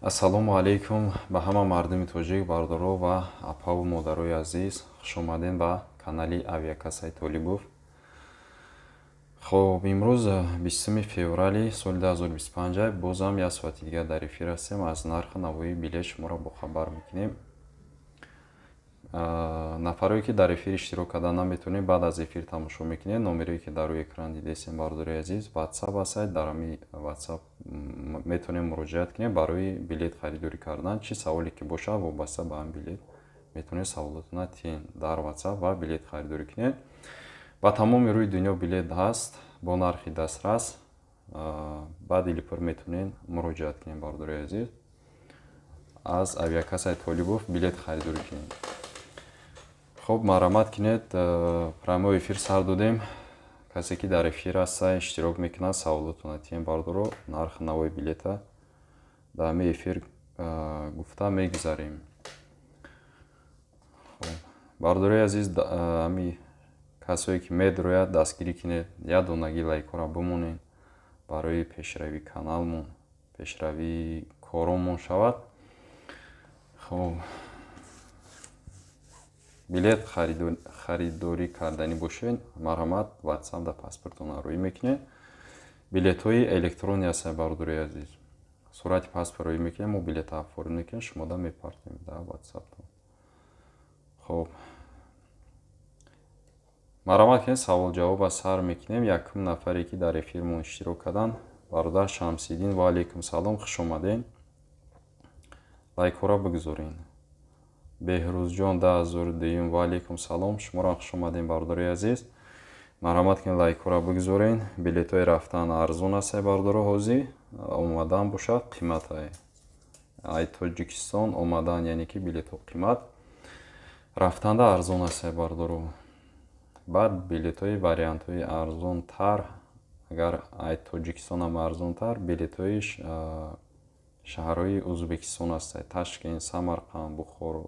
Ассалому алайкум ба ҳама мардуми тоҷик, бардоро ва апаву модарои азиз. Хуш омадед ба канали Авиакасаи Толибов. Хоб имрӯз 20 феврали соли 2025 бозам як соати дигар дар эфир ҳастем. Аз нархи навои билет шуморо бохабар мекунем. Нафарое ки дар эфир иштирок карда наметавонед, баъд аз эфир тамошо мекунед. Номерое ки дар рӯи экран дидесем, бардори азиз, WhatsApp ҳастад. Дар ҳамин WhatsApp метавонед муроҷиат кунед барои билет харидорӣ кардан. Чӣ саволе ки бошад вобаста ба ҳамин билет метавонед саволотона тин дар WhatsApp ва билет харидорӣ кунед. Ба тамоми рӯи дунё билет ҳаст бо нархи дастрас. Баъди липур метавонед муроҷиат кунед, бардори азиз. Аз Авиакасаи Толибов билет харидорӣ кунед. خب مرحمت کنید. پرامو افیر سر دادیم. کسی که در افیر هست اشتراک میکنه سوالاتون تیم باردارو نرخ نوای بلیط در می افیر گفته میگذاریم. خب بارداری عزیز، امی کسایی که میدروید دستگیری کنید یا دونگی لایک را بمونید برای پیشروی کانالمون، پیشروی کارمون شود. خب билет харидорӣ кардани бошед, марҳамат WhatsApp да паспортона рӯй мекунед. Билетҳои электронӣ ҳастанд, бардори азиз. Сурати паспорт рӯй мекунед, мо билета оформ мекунем, шумо да мепартем дар WhatsApp. хоб марҳамат кунед, савол ҷавоб аз сар мекунем. Якум нафаре ки дар эфирмон иштирок карданд, бародар Шамсиддин. ва алайкум салом, хуш омадед. лайкҳоро бигузоред. Беҳрӯзҷон 10002. ва алайкум салом, шуморо хуш омадед, бардори азиз. марҳамат кунед, лайкҳоро бигузоред. билетҳои рафтан арзон аст, бардоро ҳозир омадан бошад қимат ай Тоҷикистон омадан, яъне ки билетҳо қимат, рафтанда арзон аст, бардоро. баъд билетҳои вариантҳои арзонтар, агар ай Тоҷикистон ам арзонтар, билетҳои шаҳрҳои Ӯзбекистон аст, Ташкент, Самарқанд, Бухоро.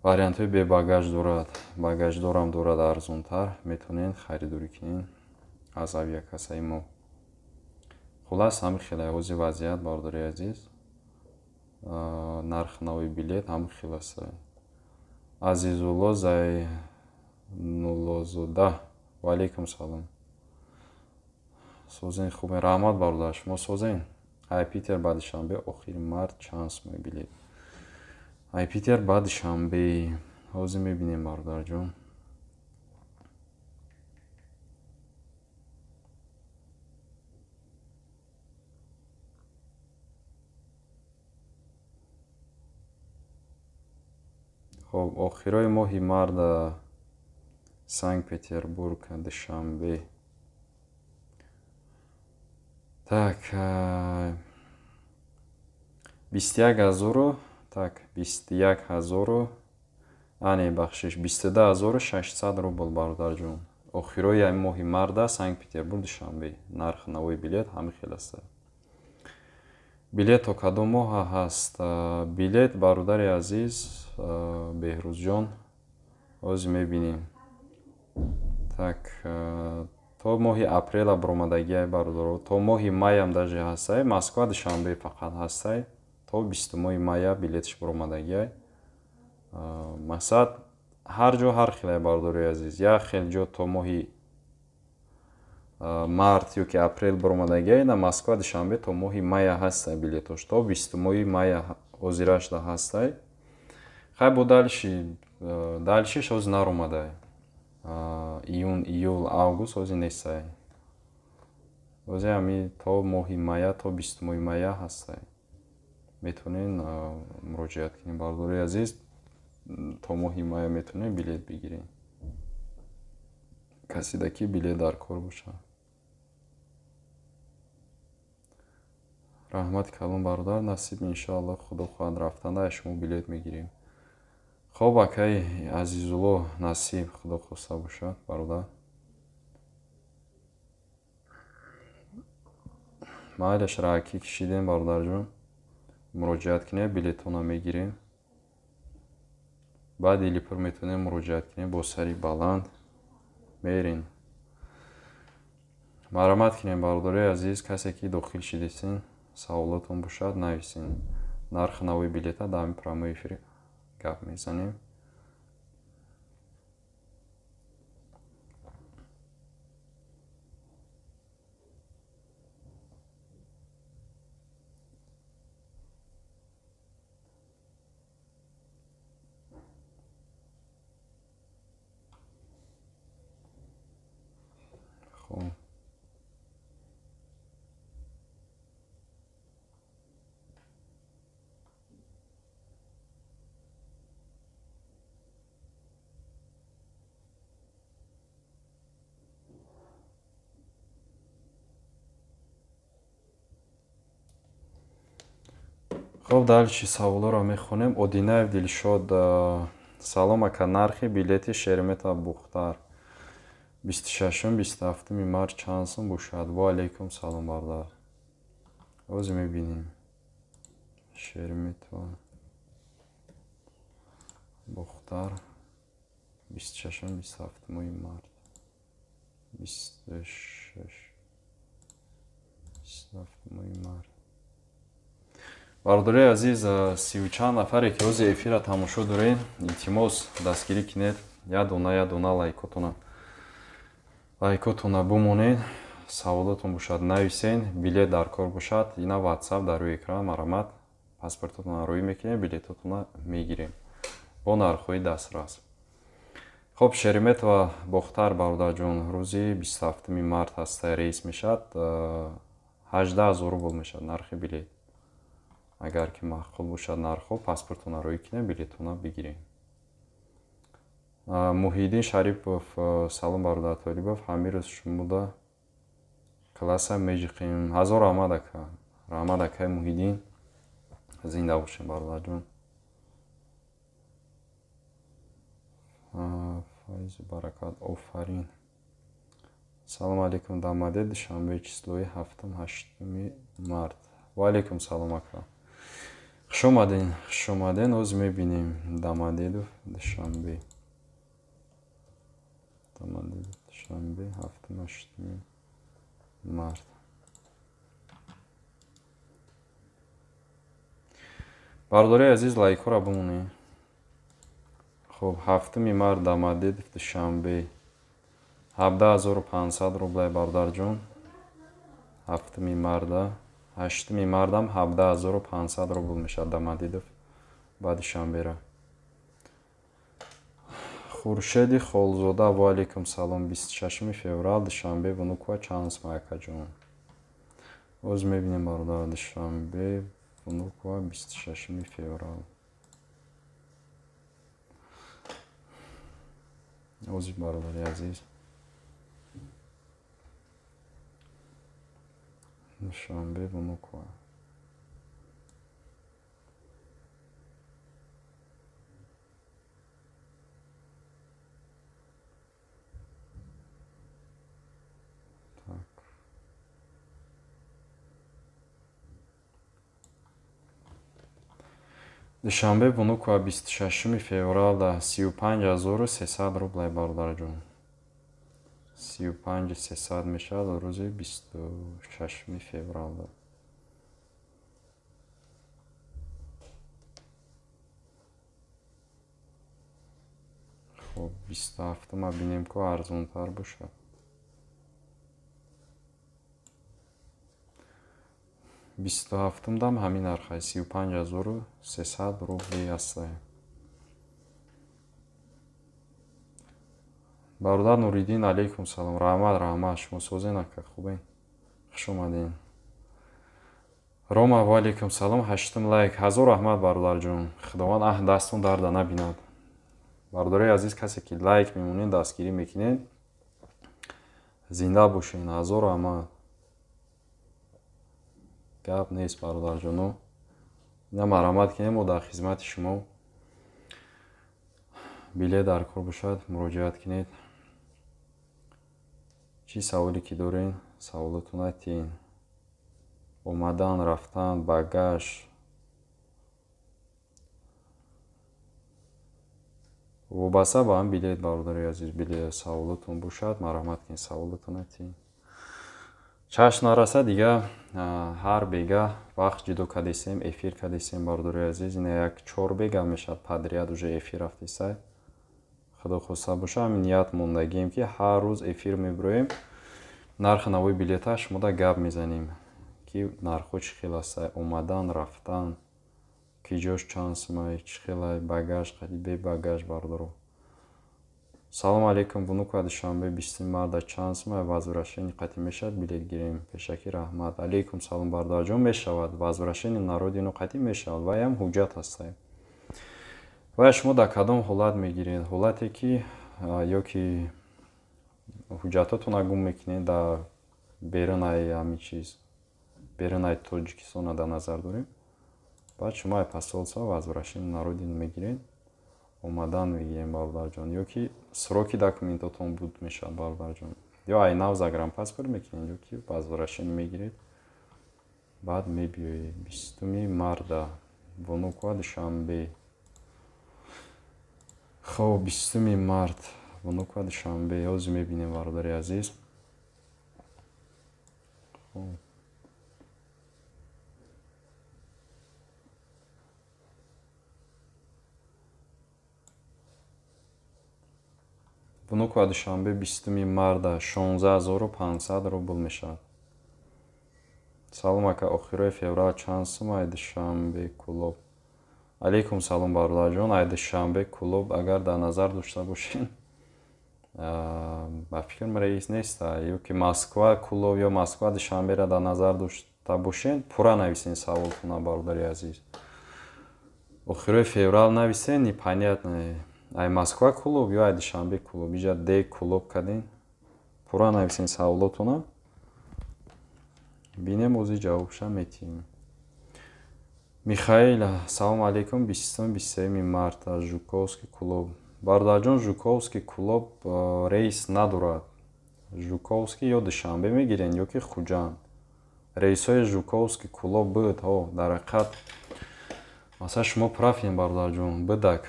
вариантҳои бебагаж дорад, багаждорам дорад арзонтар, метавонед харидорӣ кунед аз Авиакасаи мо. хулас ҳамин хеле ҳозир вазъият, бардори азиз. нарх навои билет ҳамин хел аст. Азизулло Зайнуллозода. ва алайкум салом. созен хуб, раҳмат бародар, шумо созен. ай Питер баъди шанбе охири март чанд сумаи билет? ай Питер баъди шанбе ҳозир мебинем, бародарҷон. хоб охирои моҳи март Санкт Петербург душанбе. так 21000 ане бахшиш 22600 рубл, бародарҷон. охирои ами моҳи марда Санкт Петербург душанбе. нарх навои билет ҳамин хел аст. билет то кадом моҳ ҳаст? билет, бародари азиз, Беҳрӯзҷон, ҳозир мебинем. так то моҳи апрела баромадагӣ, бародаро. то моҳи майам даже ҳастай. Москва душанбе фақат ҳастай. то 20 мая билетиш баромадагӣ. мақсад ҳар ҷо ҳар хеле, бардори азиз. як хел ҷо то моҳи март ё ки апрел баромадагӣ, на Москва душанбе то моҳи мая ҳастай билетош. то 20 мая ҳозирашда ҳастай. хай бо далшиш ҳозир наромадай. июн, июл, август ҳозир нестай. ҳозир ами то моҳи мая, то 20 мая ҳастай. метавонед муроҷиат кунед, бардори азиз. то моҳи мая метавонед билет бигиред. касида ки билет дар кор бошад. раҳмати калон, бародар. насиб иншоалло, худо хоҳад, рафтанда шумо билет мегирем. хоб акай Азизулло, насиб, худо хоста бошад, бародар. майлаш раҳакӣ кишидем, бародарҷон. муроҷиат кунед, билетона мегирем. баъди липур метавонед муроҷиат кунед бо сари баланд мерин. марҳамат кунед, бародари азиз, касе ки дохил шидесин, саволотон бошад нависен. Нархи навои билета дар ҳамин прямои эфир гап мезанем. خب خب дальше саволоро мехонем. Одинаев Дилшод: салом ака, нархи билети Шеремета Бухтар 26-27 март чанд сум бошад? Ва алейкум салом бардар. Ози мебинем Шеремета Бухтар 26-27 март 26-27 март. Бардори азиз, 30 нафаре ки ҳозир эфира тамошо доред, илтимос дастгирӣ кинед, я дона лайкотона бумонед, саволотон бошад нависен, билет дар кор бошад, ина WhatsApp дар рӯи экран марамат, паспортотона рӯй мекунем, билетотона мегирем бо нархҳои дастрас. خب Шеремета Бухтар бародарҷон, рӯзи 27 март ҳастай рейс мешад, 18000 рубл мешад нархи билет. Агар ки маъқул бошад нархҳо, паспортона рӯй кунем, билетона бигирем. Муҳиддин Шарипов: салом бародар Толибов, ҳамин рӯз шумуда класса меҷиқем. Ҳазор раҳмат ака. Раҳмат акай Муҳиддин, зинда бошем бародарҷон. Файзу баракат, офарин. Салом алейкум, Дамаде душанбе числои 7-8 март. Ва алейкум салом ака. Хуш омаден, оз мебинем Дамадеду душанбе 7-8 март. Бардори азиз, лайкора бумонем. خب 7 март Дамадед душанбе 17500 рублай бародарҷон. 7 марта 8 мартам 17500 рубл мешад Дамадидов ба душанбера. Хуршеди Холзода: ва алейкум салом, 26 феврал душанбе Вунукова чанд сум акаҷон? Оз мебинем бародар, душанбе Вунукова 26 феврал. Ози бародари азиз, душанбе Вунукова. душанбе Вунукова 26 феврал 35300 рублай бародарҷон. 35300 мешад рӯзи 26 феврал. خب 27 ма бинем ко арзонтар бошад. 27 дам ҳамин нархай 35300 рубли ҳастай. бародар Нуриддин: алейкум салом. Раҳмат, шумо созен ака, хубен? Хуш омаден. Рома: ва алейкум салом, 8 лайк. Ҳазор раҳмат бародарҷон. Худованд дастон дарда набинад. Бародари азиз, касе ки лайк мемонед, дастгирӣ мекунед, зинда бошен. Ҳазор раҳмат. Гап нест бародарҷоно. Ина марамат кинем, мо дар хизмати шумо. Билет дар кор бошад, муроҷиат кинед. Чӣ саволе ки дорен, саволотона тин. Омадан, рафтан, багаж, вобаста ба ҳам билет бародари азиз, билет саволотон бошад, марамат кинед, саволотона тин. чашм нараса дига ҳар бега вақт ҷудо кадесем эфир кадесем бардори азиз ина як 4 бега мешад падрияд уже эфир рафтисай худо хоста боша ҳамин ният мондагием ки ҳар рӯз эфир мебироем нархи навои билета шумода гап мезанем ки нархҳо чӣ хел астай омадан рафтан ки ҷош чанд сумай чӣ хелай багаж қади бе багаж бардоро салом алейкум вунука душанбе 20 марда чанд сумай возвращение қати мешавад билет гирем пешаки раҳмат алейкум салом бардорҷон мешавад возвращение на родину қати мешавад ваям ҳуҷҷат ҳастай ва шумо дар кадом ҳолат мегиред ҳолате ки ё ки ҳуҷҷатотона гум мекунед дар берунаи ҳамин чиз берунаи тоҷикистона дар назар дорем баъд шумо посолса возвращение на родину мегиред омадан мегирем бародарҷон ё ки сроки документотон буд мешавад бародарҷон ё айнав загранпаспорт мекунед ё ки возвращение мегиред баъд мебиёед 20 марда вунука душанбе хоб 20 март вунука душанбе ҳозир мебинем бародари азиз вунука душанбе 20 марда 16500 рубл мешавад салом ака охирои феврал чанд сумай душанбе кулоб алейкум салом бародарҷон ай душанбе кулоб агар дар назар дошта бошед ба фикрам раис нест ё ки москва кулоб ё москва душанберо дар назар дошта бошед пурра нависен саволтона бародари азиз охирои феврал нависен непонятно ай москва клуб ё ай душанбе клуб иҷа де клуб каден пурра нависен саволотона бинем ӯзи ҷавобша метиҳем михаил салом алейкум 20-23 марта жуковский клуб бародарҷон жуковский клуб рейс надорад жуковский ё душанбе мегирен ё ки хуҷанд рейсҳои жуковский клуб буд дар ҳақиқат масалан шумо прафен бародарҷон будак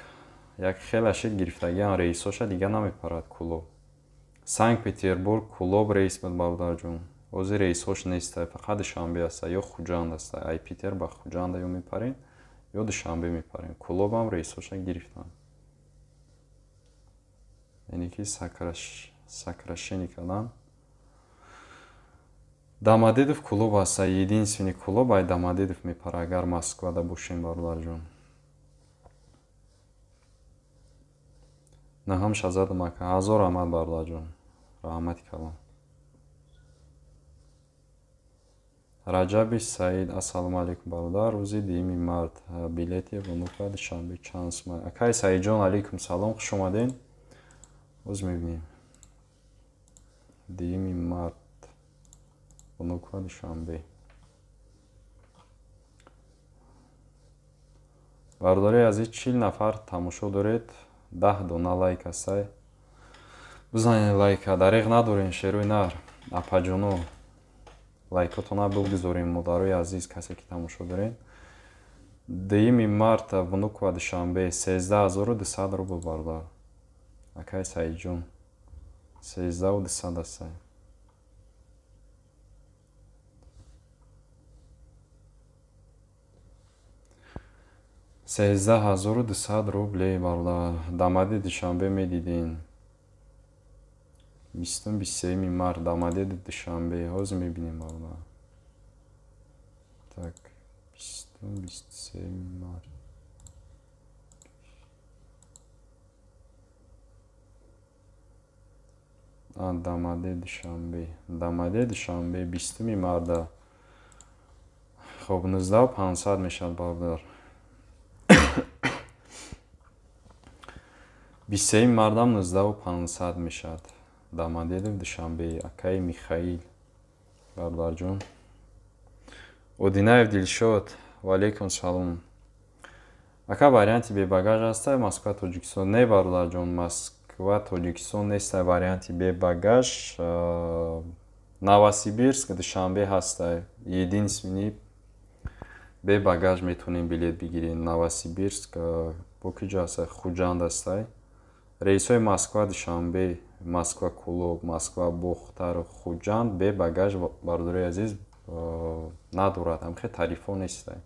як хеле шид гирифтагиам рейсоша дига намепарад клуб санкт петербург клуб рейс буд бародарҷон ҳозир рейсҳош нестай фақат душанбе аста ё хуҷанд аста ай питер ба хуҷанда ё мепарем ё душанбе мепарем клубам рейсоша гирифтан яъне ки сокращение кардан Домодедов клуб аста единственный клуб ай Домодедов мепара агар Москвада бошем бародарҷон наҳам шазадам ака ҳазор раҳмат бародарҷон раҳмати калон раҷаби саид ассалому алейкум бародар рӯзи 2 март билети вунука душанбе чанд сумай акай саидҷон алейкум салом хуш омаден ҳозир мебинем 2 март вунука душанбе бародари азиз 40 нафар тамошо доред 10 дона лайк астай бизанед лайка дариқ надорем шеруи нар апаҷоно лайкотона бигузорем модарои азиз касе ки тамошо доред 2 марта вунука душанбе 13200 рубл бардар акай саидҷон 13200 астай 13200 рублей бардар дамади душанбе медидин 20-23 март дамади душанбе ҳозир мебинем бардар так 20-23 март дамади душанбе 20 марда хоб 19500 мешавад бардар 23 мардам 19500 мешавад Домодедов душанбе акай Михаил бародарҷон Одинаев Дилшод ва алейкум салом ака варианти бебагаж аста Москва Тоҷикистон не бародарҷон Москва Тоҷикистон неста варианти бебагаж Новосибирск душанбе ҳаста единственный бебагаж метонем билет бигирем Новосибирск бо ки ҷо аста хуҷанд астай рейсҳои Москва Душанбе, Москва Кулоб, Москва Бухтар, Хуҷанд бе багаж бардори азиз надорад. Ҳамхе тарифҳо нестай.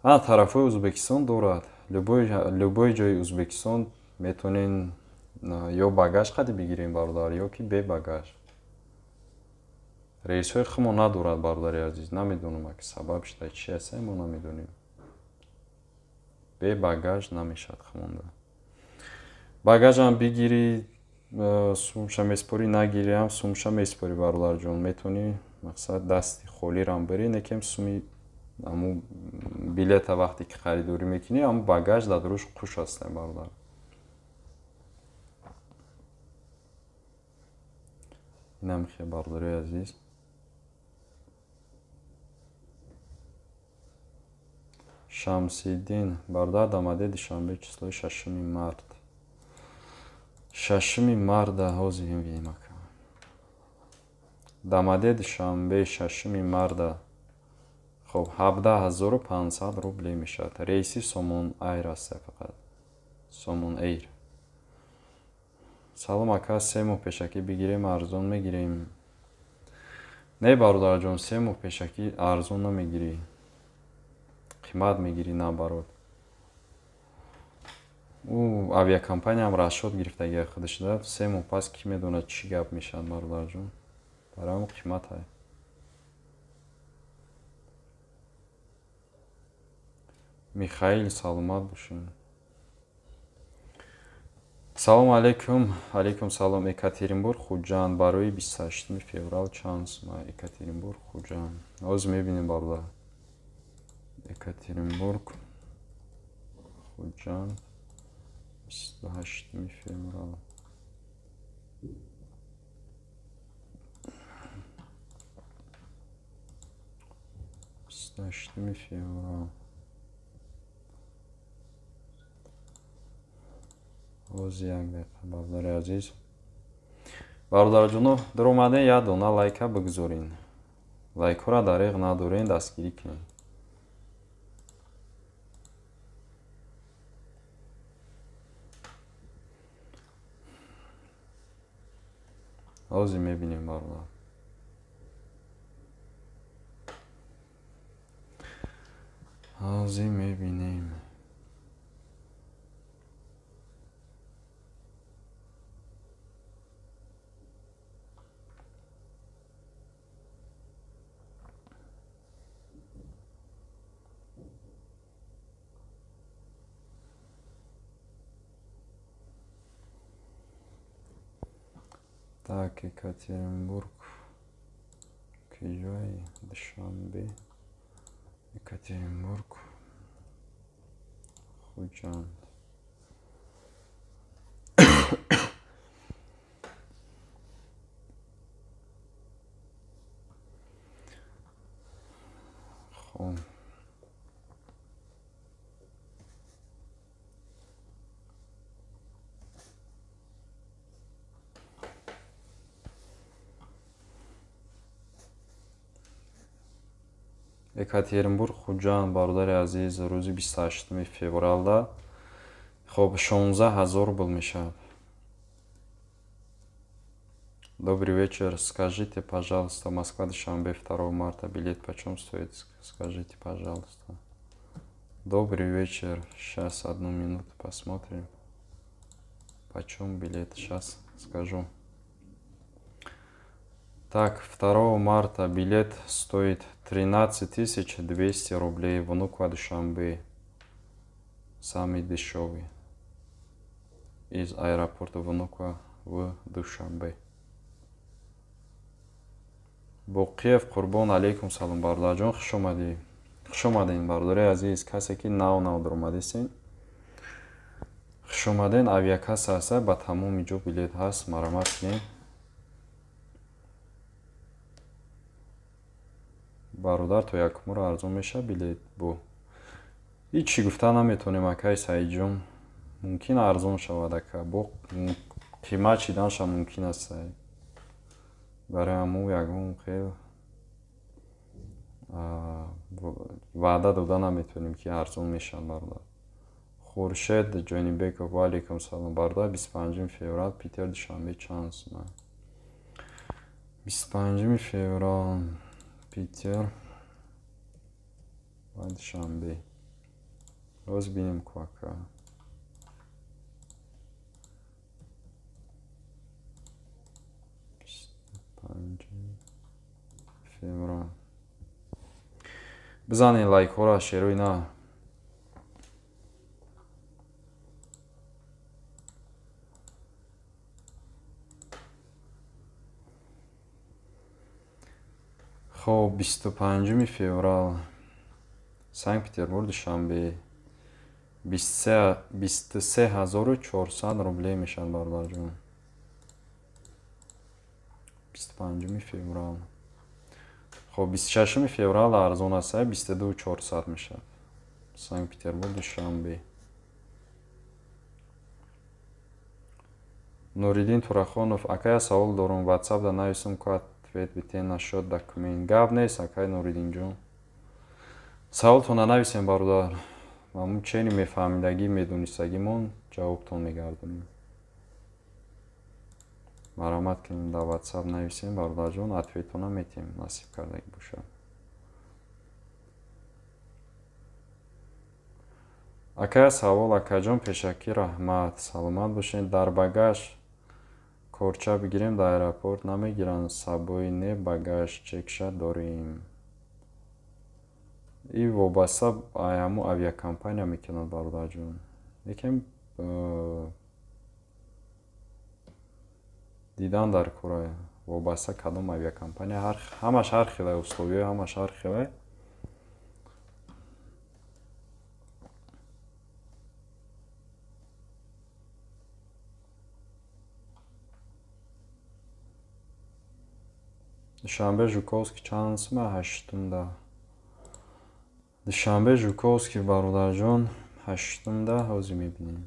Тарафҳои Узбекистон дорад. Любой ҷои Узбекистон метонен ё багаж қади бигирем бародар, ё ки бе багаж. Рейсҳои химо надорад бародари азиз. Намедонам аки сабаб шуда чи аст, мо намедонем. Бе багаж намешад химонда. Багажам бигири, сумша меспори, нагири ҳам сумша меспори бародарҷон. Метони мақсад дасти холирам бери, некем суми аму билета вақте ки харидорӣ мекунӣ, аму багаж дар рӯш қуш аст бародар. Инам хе бародари азиз. Шамсиддин бардар дамаде Душанбе числои 6 март. 6 марда ҳозирин вимака. Дамаде Душанбе 6 марда. خب 17500 рублей мешад. Рейси Сомон Айр аст фақат. Сомон Айр. Салом ака, 3 моҳ пешакӣ бигирем, арзон мегирем. Не бародарҷон, 3 моҳ пешакӣ арзон намегирӣ. Қимат мегирӣ наоборот. Авиакомпанияам расшод гирифтагиа худаш дад. 3 моҳ пас ки медонад чӣ гап мешад бародарҷон. Барам қимат ҳай. Михаил, саломат бошин. Салом алейкум. Алейкум салом. Екатеринбург, Хуҷанд. Барои 28 феврал чанд сума? Екатеринбург, Хуҷанд. Ҳозир мебинем бародар. Екатеринбург, Хуҷанд. 28 феврал. феврал. ҳозир як дақиқа бародари азиз. Бародарҷоно, дар омаден як дона лайка бигзорин. Лайкҳоро дареғ надорен, дастгирӣ кунед. ҳозир мебинем бародар. ҳозир мебинем. Так, Екатеринбург, Киёй, Душанбе, Екатеринбург, Хуҷанд. Хоб. Екатеринбург, Хуҷанд, бародари азиз, рӯзи 28 февралда. Хоб, 16000 рубль мешад. Добрый вечер. Скажите, пожалуйста, Москва, Душанбе, 2 марта. Билет почем стоит? Скажите, пожалуйста. Добрый вечер. Сейчас, 1 минуту посмотрим. Почем билет? Сейчас скажу. Так, 2 марта билет стоит 13200 рублей. Внуково, Душанбе. Самый дешевый. Из аэропорта Внуково в Душанбе. Боқиев Қурбон, алейкум салом бародарҷон, хуш омадед. Хуш омаден бародари азиз, касе ки нав дар омадесен. Хуш омаден, авиакасса аст, ба тамоми ҷо билет ҳаст, марамат кунед. бародар то якумро арзон мешавад билет бо. ҳичи гуфта наметонем акай Саидҷон. Мумкин арзон шавад ака. Бо қимат чиданша мумкин аст. барои ҳамун ягон хел ваъда дода наметонем ки арзон мешавад бародар. خورشید جانیبکov علیکم سلام برادر 25 فеврал پیتر دوشنبه چند ساعت 25 فеврал پیتر دوشنبه روز بینیم کوکا 25 فеврал بزنین لایک ها را شیر و اینا خب 25 فеврал سنت پترزبورگ دوشنبه 23400 روبل میشن برادر جون 25 فеврал خب 26 فеврал ارزون است 22400 میشه سنت پترزبورگ دوشنبه نوریدین турахонов акая савол дорум ватсап да нависум ко ответ битен нашод документ гап нест акай нуридин ҷон саволтона нависем бародар мамун чени мефаҳмидагӣ медонистагимон ҷавобтон мегардонем марҳамат кунед дар ватсап нависем бародарҷон ответона метем насиб кардагӣ бошад акая савол акаҷон пешакӣ раҳмат саломат бошед дар багаж корча бигирем дар аэропорт намегиранд с собой не багаж чекша дорем и вобаста ҳаму авиакомпания мекунад бародарҷон якам дидан дар кора вобаста кадом авиакомпания ҳамаш ҳар хела условиҳои ҳамаш ҳар хела душанбе жуковский чанд сuma ҳаштумда душанбе жуковский бародарҷон ҳаштумда ҳозир мебинем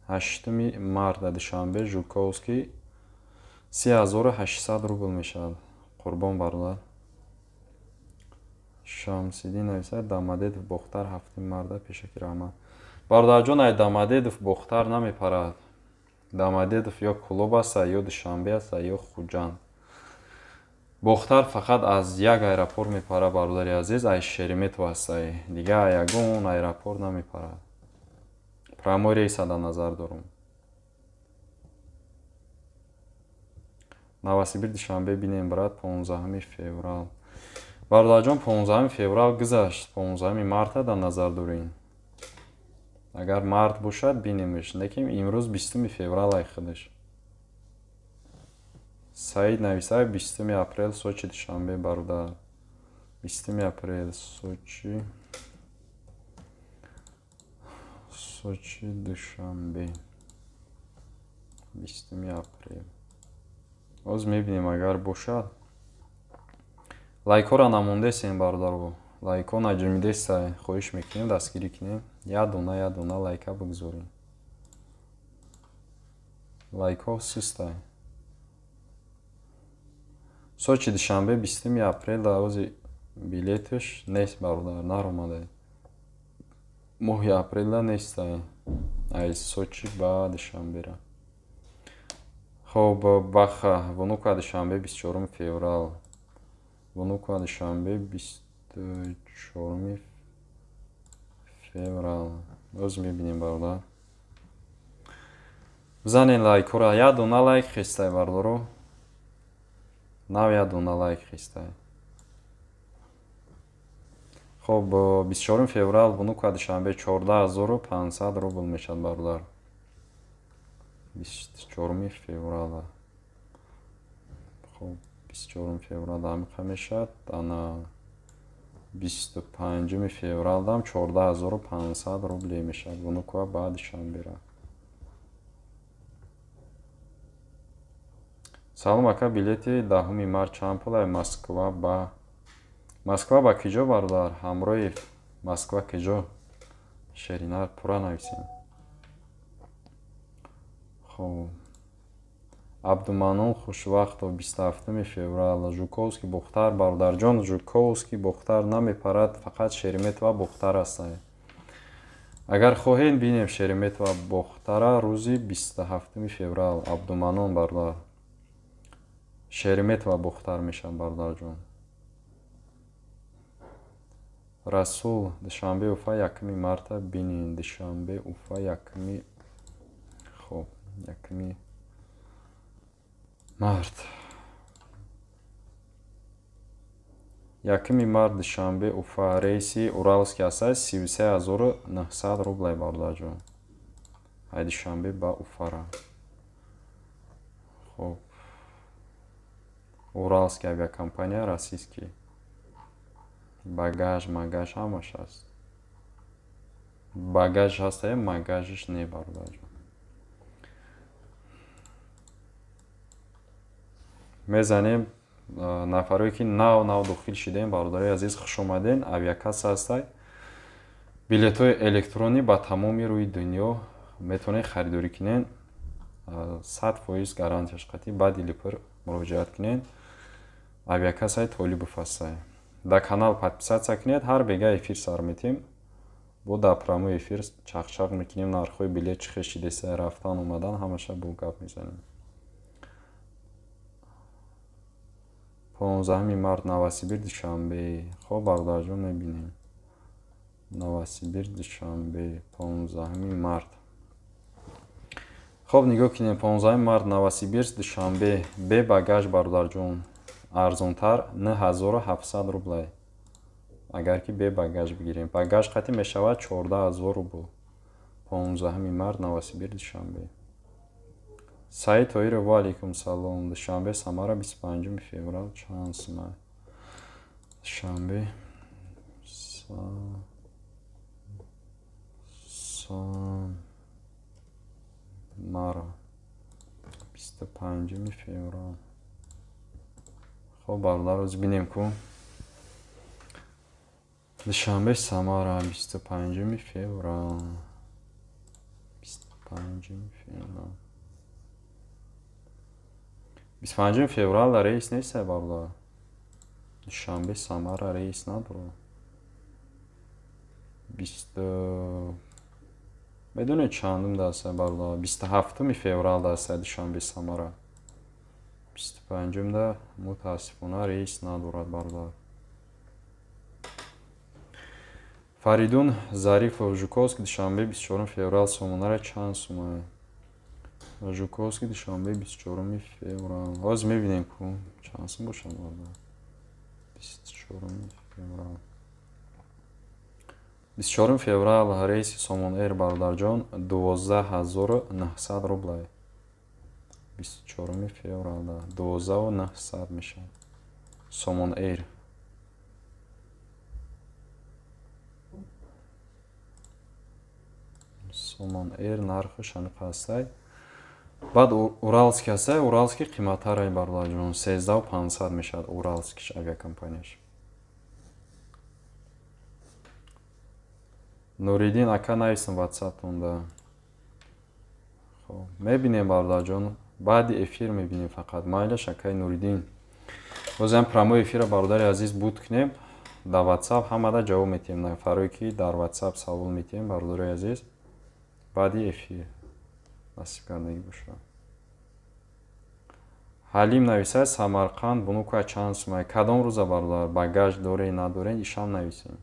8 марта душанбе жуковский 3800 рубл мешавад қурбон бародар шамсиддин нависад дамадедов бохтар 7 марта пешакӣ раҳмат бародарҷон ай дамадедов бохтар намепарад дамадедов ё кулуб аст ё душанбе аст ё хуҷанд бохтар фақат аз як аэропорт мепарад бародари азиз ай шереметов аст дига ягон аэропорт намепарад прямой рейса дар назар дорум навасибир душанбе бинем брат 15 феврал бародарҷон 15 феврал гузашт 15 марта дар назар дорем агар март бошад бинемш лекин имрӯз 20 феврал ай худаш саид нависад 20 апрел сочи душанбе бародар 20 апрел сочи душанбе 20 апрел ҳозир мебинем агар бошад лайкҳоро намондесем бародаро лайкҳо наҷмидестай хоҳиш мекунем дастгирӣ кунем як дона лайка бигзорем лайкҳо сустай сочи душанбе 20 апрел ҳозир билеташ нест бародар наромадай моҳи апрела нестай ай сочи ба душанбера хоб баха вунука душанбе 24 феврал вунука душанбе 24 феврал ҳозир мебинем бародар бизанен лайкҳоро як дона лайк хистай бародаро нав як дона лайк хистай хоб 24 феврал вунука душанбе 14500 рубл мешад бародар 24 феврала хоб 24 феврал амиқа мешад ана 25 февралдам 14500 рубле мешад вунука ба душанбера салом ака билети 10 март чанд пул Москва ба киҷо бародар ҳамроҳи Москва киҷо шеринар пура нависем хоб абдуманон хушвақтов 27 феврал жуковский бухтар бародарҷон жуковский бухтар намепарад фақат шереметова бухтар аст агар хоҳед бинем Шереметова бохтара рӯзи 27 феврал Абдуманон бардор Шереметова бохтар мешавад бардорҷон. Расул душанбе Уфа 1 марта бинин душанбе Уфа 1 хуб 1 март 1 март душанбе Уфа рейси Уралский аста 33900 рублей бардорҷон. ҳай душанбе ба Уфара. хуб Уральский авиакомпания российский. Багаж магаж ҳамаш ҳаст. Багаж ҳаст магажиш не бардорҷон. мезанем нафаре ки нав дохил шидем бародари азиз хуш омаден. Авиакасса ҳастай. билетҳои электронӣ ба тамоми рӯи дунё метавонед харидорӣ кинен. 100% гарантияш қатъӣ баъди липр муроҷиат кинен. Авиакассаи Толибов ҳастай. Дар канал подписатсия кинед. Ҳар бега эфир сар метем. бо дар прямой эфир чақчақ мекунем. нархҳои билет чӣ хел шидеса рафтан омадан ҳамаша бо гап мезанем. 15 март Новосибир душанбе. хоб бародарҷон мебинем. Новосибир душанбе 15 март. хоб нигоҳ кинем 15 март Новосибир душанбе бе багаж бародарҷон арзонтар 9700 рублей. агар ки бе багаж бигирем. Багаж қатъӣ мешавад 14000 рубл. 15 март Новосибир душанбе. Саид Тоиров ва алейкум салом. Душанбе Самара 25 феврал чанд сума. Душанбе Самара 25 феврал. хоб бародароз бинем ку. Душанбе Самара 25 феврал. 25 феврал. 25 феврал рейс нест бардар. Душанбе Самара рейс надорад. 20 بدون چندم دسته بردا 27 فеврал دسته دушанбе Самара. 25 да متاسفانه рейс надорад барда. Фаридун Зарифов Жуковский душанбе 24 феврал сомонара чанд сума. Жуковский душанбе 24 феврал. ҳозир мебинем ку чанд сум бошад барда. 24 феврал. 24 феврал рейси Somon Air бародарҷон 12900 рублей. 24 феврал да 12900 мешавад. Somon Air. Somon Air нархаш аниқ ҳастай. баъд Уралский ҳастай. Уралский қиматтарай бародарҷон 13500 мешавад. Уралскиш авиакомпанияш. Нуриддин ака нависам ватсаптонда. хоб мебинем бародарҷон. баъди эфир мебинем фақат. майлаш акаи Нуриддин. бозам прямой эфира бародари азиз буд кунем. дар ватсап ҳамада ҷавоб метем. нафаре ки дар ватсап савол метем бародари азиз. баъди эфир насиб кардаги бошад. ҳалим нависад Самарқанд бунука чанд сумай. кадом рӯза бародар багаж доре надоре ишам нависем.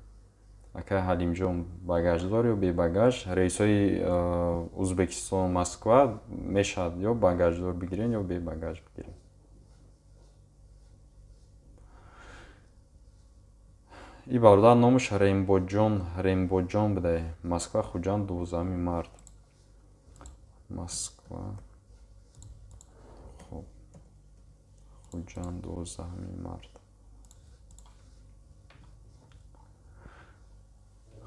ака ҳалимҷон багаж дор ё бебагаж. рейсҳои Узбекистон Москва мешавад ё багаждор бигирен ё бебагаж бигирен. и бародар номаш Рембоҷон будай. Москва Хуҷанд 12 март. Москва Хуҷанд 12 март.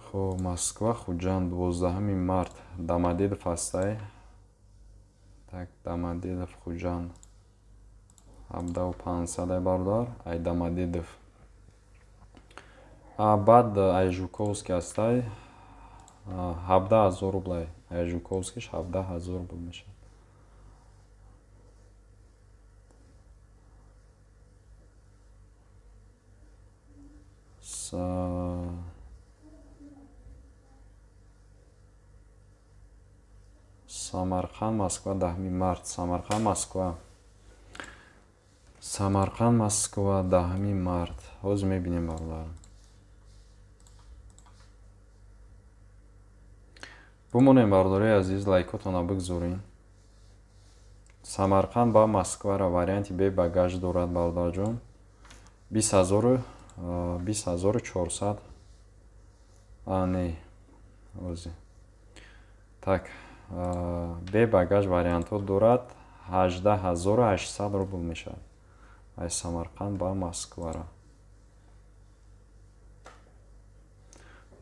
хоб Москва Хуҷанд 12 март. Домодедов ҳастай. так Домодедов Хуҷанд 7500 бародар. ай Домодедов. баъд ай Жуковский ҳастай. 17000 рублей. ай Жуковскиш 17000 рублей мешавад. Самарқанд, Москва, 10 март. Самарқанд, Москва. Самарқанд, Москва, 10 март. Ҳозир мебинем барлар. Бумонем бардори азиз, лайкотона бигзорин. Самарқанд ба Москвара варианти бе багаж дорад бародарҷон. 20400. Не. Озӣ. Так. Бе багаж вариантҳо дорад 18800 рубл мешавад. Аз Самарқанд ба Москвара.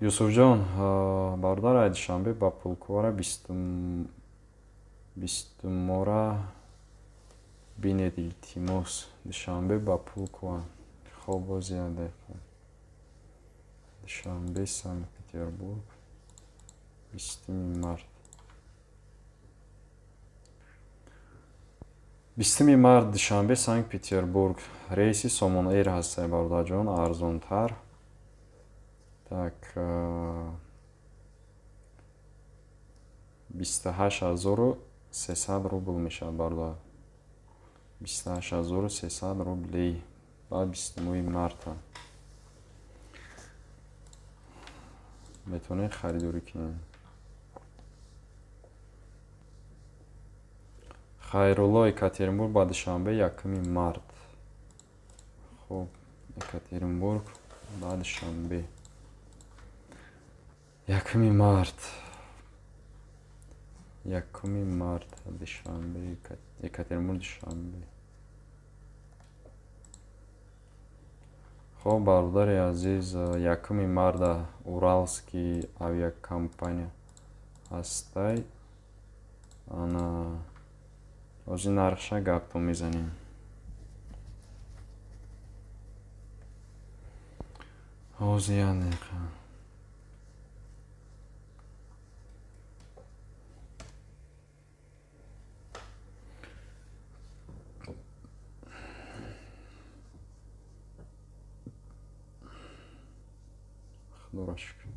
Юсуфҷон, бародар ай душанбе ба Пулковара 20 мора бинед илтимос. Душанбе ба Пулкова. Хоб озиада. Душанбе, Санкт-Петербург. 20 март. 20 март душанбе, Санкт-Петербург. Рейси Сомон Эйр ҳастай бародарҷон, арзонтар. Так. 28300 рубл мешавад бародар. 28300 рублей ба 20 марта. метавонед харидорӣ кунед. Хайрулло, Екатеринбург ба душанбе 1 март. Хуб, Екатеринбург ба душанбе 1 март. 1 март душанбе, Екатеринбург душанбе. Хуб, бародари азиз, 1 марта Уралский авиакомпания ҳастай. Ана озин нархша гапто мезанем. Озиянеқа. Худоро шукр.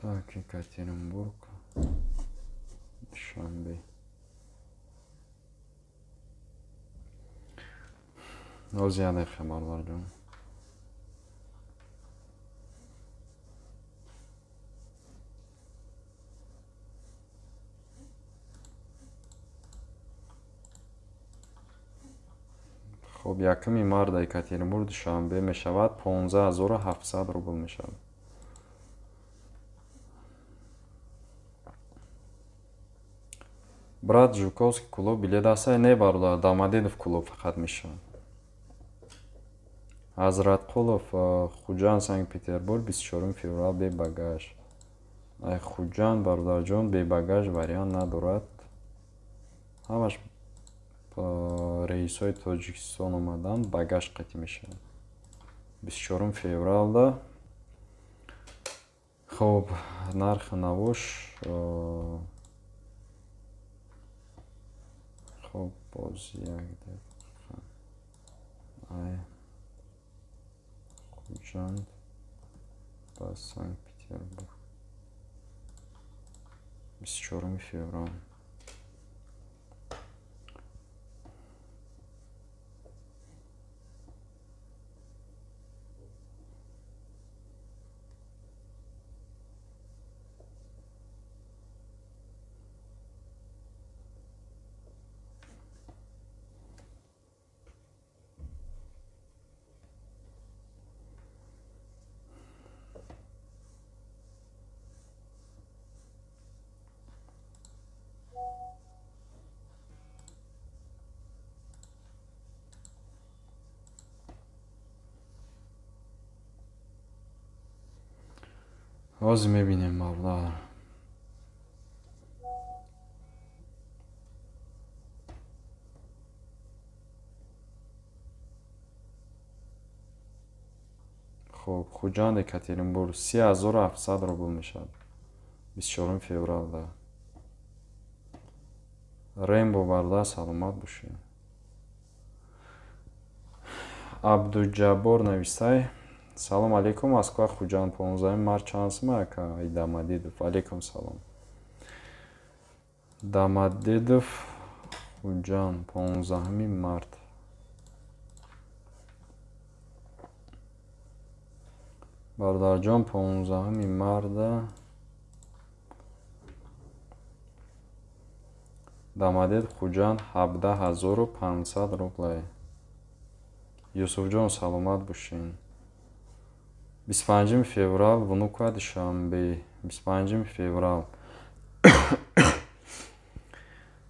Так, Екатеринбург, Душанбе. Озияда хабардарҷон. хуб, 1 март Екатеринбург Душанбе мешавад 15700 рубл мешавад. Брат Жуковский клуб билет ҳастай? Не бародар, Домодедов клуб фақат мешавад. Ҳазратқулов, Хуҷанд, Санкт-Петербург, 24 феврал бе багаж. Ай Хуҷанд бародарҷон, бе багаж вариант надорад. Ҳамаш рейсҳои Тоҷикистон омадан багаж қатъӣ мешавад. 24 февралда. Хуб, нархи навош. Хуб, боз як дақиқа. Ай Хуҷанд ба Санкт-Петербург. 24 феврал. Ҳозир мебинем мавлар. Хуб, Хуҷанд, Екатеринбург 3700 рубл мешавад. 24 февралда. рембо бародар саломат бошед. Абдуҷаббор навистай: салом алейкум, Москва, Хуҷанд, 15 март чансма ака Дамадидов. Алейкум салом. Дамадидов, Хуҷанд, 15 март. Бародарҷон, 15 марда Дамадид, Хуҷанд, 17500 рублай. Юсуфҷон, саломат бошед. 25 феврал, Вунука, Душанбе. 25 феврал,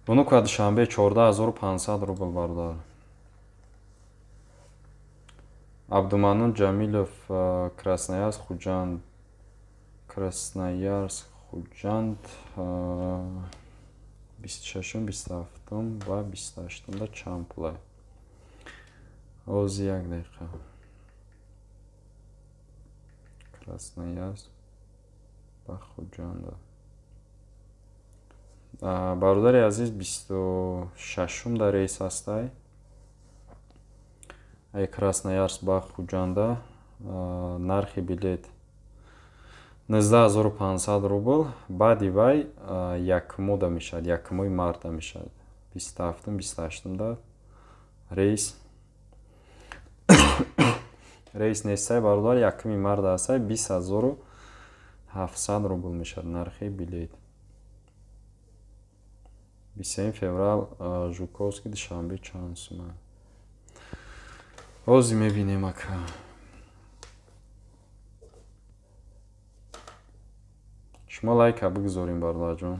Вунука, Душанбе, 14500 рубл бародар. Абдуманун Ҷамилов, Красноярск, Хуҷанд. Красноярск, Хуҷанд, 26, 27 ва 28 чанд пулай. Ози 1 дақиқа. Красноярск ба Хуҷанд. Бародари азиз, 26 дар рейс ҳастай. Ай Красноярск ба Хуҷанда нархи билет 19500 рубл. Баъди вай якмода мешавад, якмои марта мешавад. 27, 28 рейс. Рейс нестай бародар, якми марда ҳастай, 20700 рубл мешавад нархи билет. 27 феврал, Жуковский, Душанбе, чанд сума. Ози мебинем ака. шумо лайка бигзорем бародарҷон.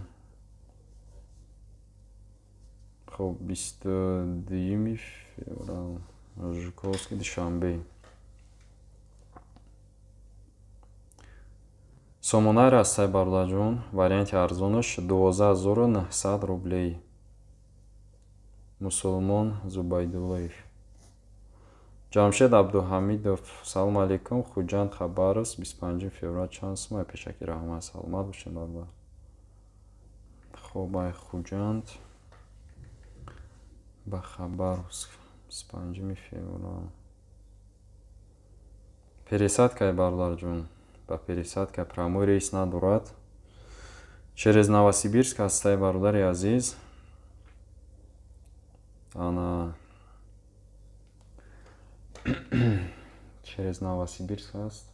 хоб 22 феврал, Жуковский, Душанбе. Сомонай растай бародарҷон, варианти арзонаш 12900 рублей. Мусулмон Зубайдуллаев. Ҷамшед Абдуҳамидов, салом алейкум, Хуҷанд, Хабаровск, 25 феврал, чанд сума? Пешаки раҳмат, саломат бошед бародар. хоб ай Хуҷанд ба Хабаровск, 25 феврал. Пересадкай бародарҷон, ба пересадка прямой рейс надорад. Через Новосибирск ҳастай бародари азиз. Ана через Новосибирск ҳаст.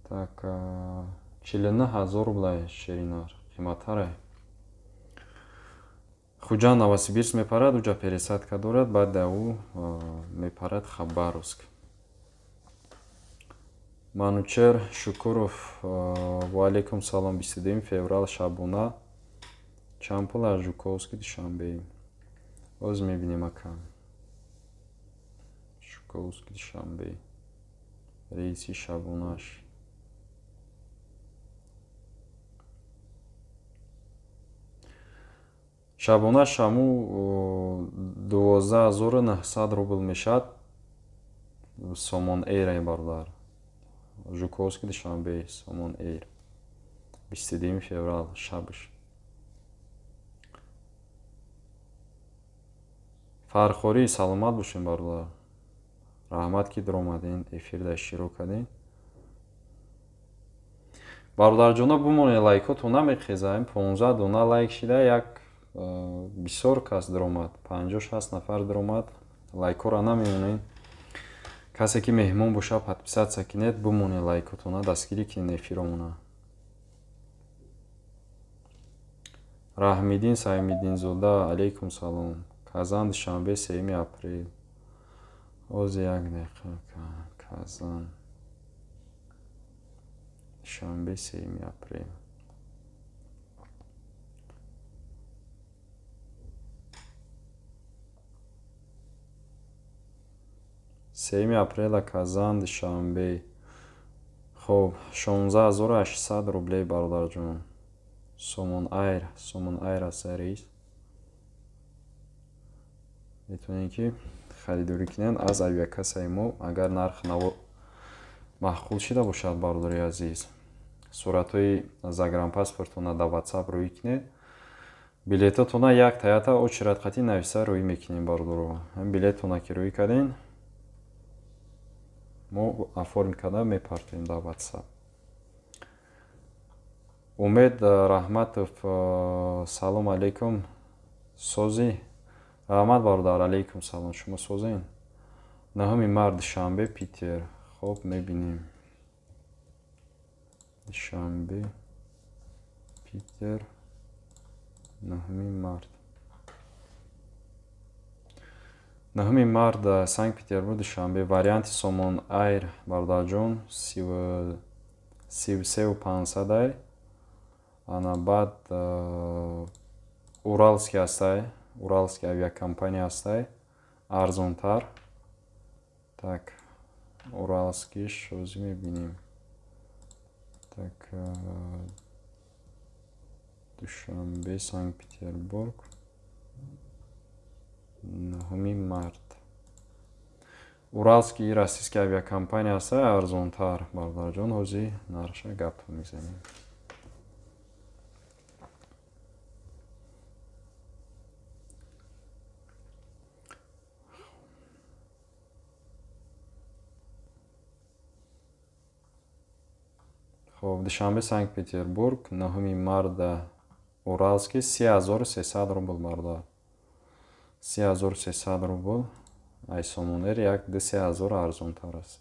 Так, 49000 рублай ширинар, қиматтаре. Хуҷанд Новосибирск мепарад, уҷа пересадка дорад, баъд ӯ мепарад Хабаровск. Манучер Шукуров, ва алейкум салом, 22 феврал, шабона, чанд пул аз Жуковский, Душанбе. Оз мебинем ака. Жуковский, Душанбе. Рейси шабонаш. Шабона шаму 12900 рубл мешад. Сомон эйрай бародар. Жуковский, Душанбе, Сомон эйр. 22 феврал, шабаш. Фархори, саломат бошем бародар. Раҳмат ки даромаден, эфирда широқ кардем. Бародарҷона, бумоне лайкоту намехезаем. 15 дона лайк шида, як бисёр кас даромад, 50-60 нафар даромад. Лайкора намемонен. Касе ки меҳмон боша, подписатсия кинед, бумоне лайкотуна дастгирӣ кинед эфиромона. Раҳмиддин Саимиддинзода, алейкум салом. Казан, Душанбе, 3 апрел. Оз 1 дақиқа. Казан, Душанбе, 3 апрел. سیمی اپریل کازان دوشنبه. خب 16800 روبلی برادر جون. سومون ایر است رئیس. میتونین که خریداری کنین از اویاکاسای ما. اگر نرخ маҳқул шида бошад бардори азиз. Суратҳои загранпаспортона дар WhatsApp рӯй кунед. Билетатона як таята очерад хати нависа рӯй мекунем бардоро. Ҳам билетона ки рӯй кардем мо оформ карда мепартоем дар WhatsApp. Умед Раҳматов, салом алейкум. Сози Раҳмат бародар, алейкум салом. Шумо созен? 9 март душанбе, Питер. Хоб, мебинем. Душанбе, Питер, 9 март. 9 март Санкт-Петербург, душанбе. Варианти Сомон Айр, бародарҷон, 33,500 ай. Ана баъд Уралский ҳастай, Уралский авиакомпания ҳастай, арзонтар. Так, Уралскиш ҳозир мебинем. Так, душанбе, Санкт-Петербург, 9 март. Уралский российский авиакомпания ҳастай, арзонтар. Бародарҷон, ҳозир нарша гап мезанем. خب دشنبه سنت پتربورگ 9 март Уралский 3300 рубл бардар. 3300 рубл. Ай Сомонер як 2000 арзонтар аст.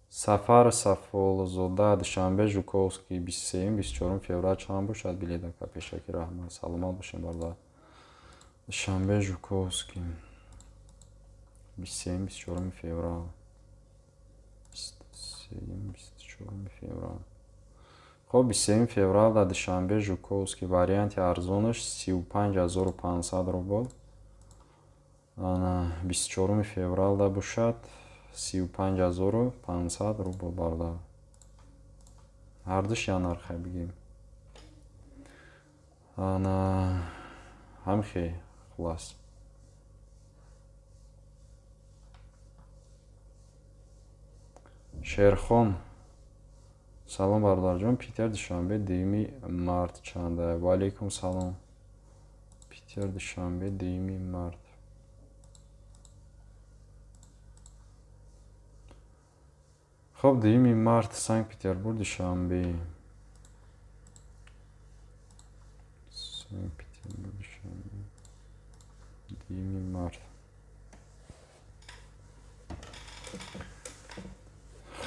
Сафар Сафолзода душанбе Жуковский 23-24 феврал чанд бошад билетака пешаки раҳмат. Саломат бошем бардар. Душанбе Жуковский 23-24 феврал. 27-24 феврал. خب 27 феврал در دشنبه Жуковский варианти арзонаш 35500 рубл. 24 феврал да бошад 35500 рубл бардар. Ҳардуш я нархе бигем. Ҳамхе хулас. Шерхон. Салом бародарҷон, Питер душанбе 2 март чанда? Ва алейкум салом. Питер душанбе 2 март. Хоб 2 март Санкт-Петербург душанбе. Санкт-Петербург душанбе 2 март.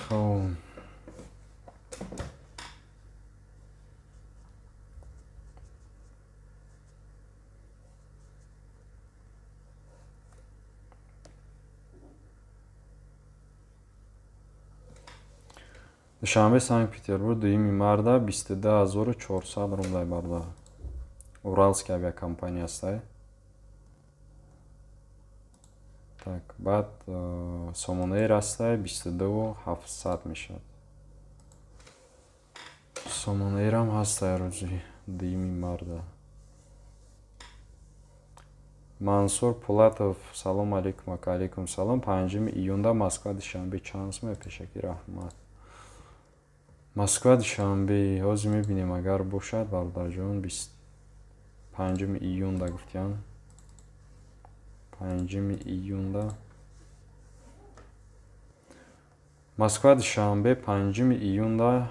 Хоб душанбе Санкт-Петербург 2 марта 22400 рублай бардар. Уральский авиакомпания ҳастай. Так, баъд Сомонер ҳастай 22700 мешад. Сомонерам ҳастай рӯзи 2 марта. Мансур Пулатов, салом алейкум. Ака алейкум салом. 5 июнда Москва душанбе чанд сум пешаки раҳмат. Москва душанбе ҳозир мебинем агар бошад бародарҷон 5 июнда гуфтям. 5 июнда Москва душанбе 5 июнда.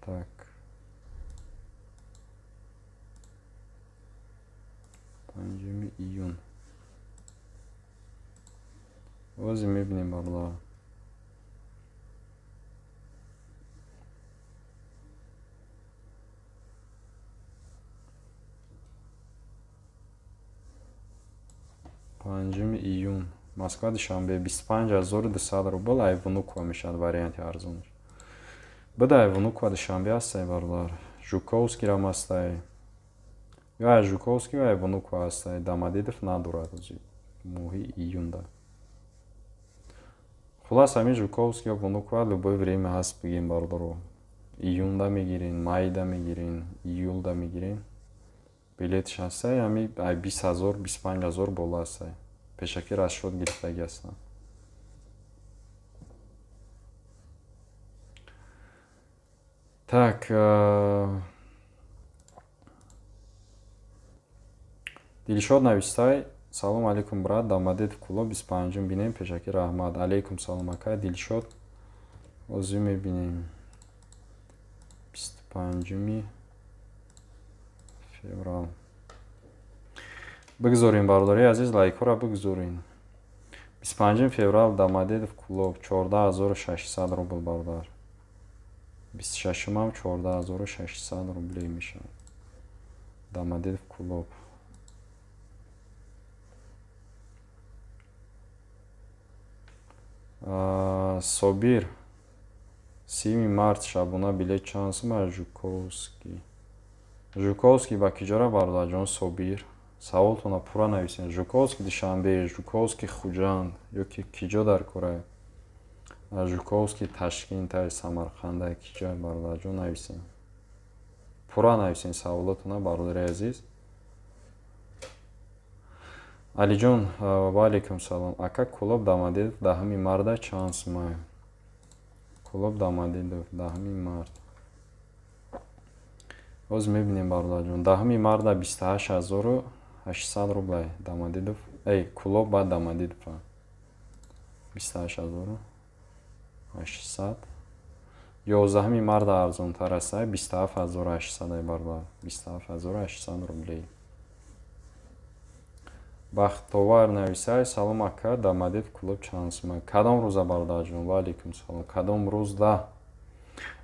Так. июн. Ҳозир мебинем бардар. июн. Москва душанбе 25200 рубл. Ай Внукова мешад варианти арзонаш. Бада ай Внукова душанбе ҳастай бардар. Жуковский рам ҳастай. Ё ай Жуковский ё ай Внукова ҳастай. Дамадидов надорад ҳозир моҳи июнда. Хулас ҳамин Жуковский ё Внукова любое время ҳаст бигем бардаро. Июнда мегирин, майда мегирин, июлда мегирин. Билетиш ҳастай ҳами ай 20000 25000 бола ҳастай. пешакӣ расшод гирифтагӣ ҳастанд. Так, Дилшод навистай: салом алейкум брат, дамадед в клуб 25 бинем пешакӣ раҳмат. Алейкум салом ака Дилшод. Озӣ мебинем 25 феврал. Бигзорин бародари азиз, лайкҳоро бигзорин. 25 феврал Дамадедов клуб 14600 рубл бардар. 26-м 14600 рублей мешавад. Дамадедов клуб. Собир 7 март шабона билет чанд сум? Жуковский. Жуковский ба киҷора бардар ҷон Собир. Саволтона пура нависен. Жуковский Душанбе, Жуковский Хуҷанд ёки киҷо дар кора. Жуковский Ташкент, Самарқанд киҷо бардар ҷон нависен. Пура нависен саволотона бародари азиз. Алиҷон ва алейкум салом. Ака клуб Дамадедов 10 марда чанд сум? Клуб Дамадедов 10 март. Оз мебинем бародарҷон. 10 марда 28800 рублей Дамадедов. Клуб ба Дамадедов 28800. 11 марда арзонтар аст 27800 бардар. 27800 рублей. Бахтовар нависай: салом ака Дамадедов клуб чанд сум? Кадом рӯза бародарҷон? Ва алейкум салом. Кадом рӯзда?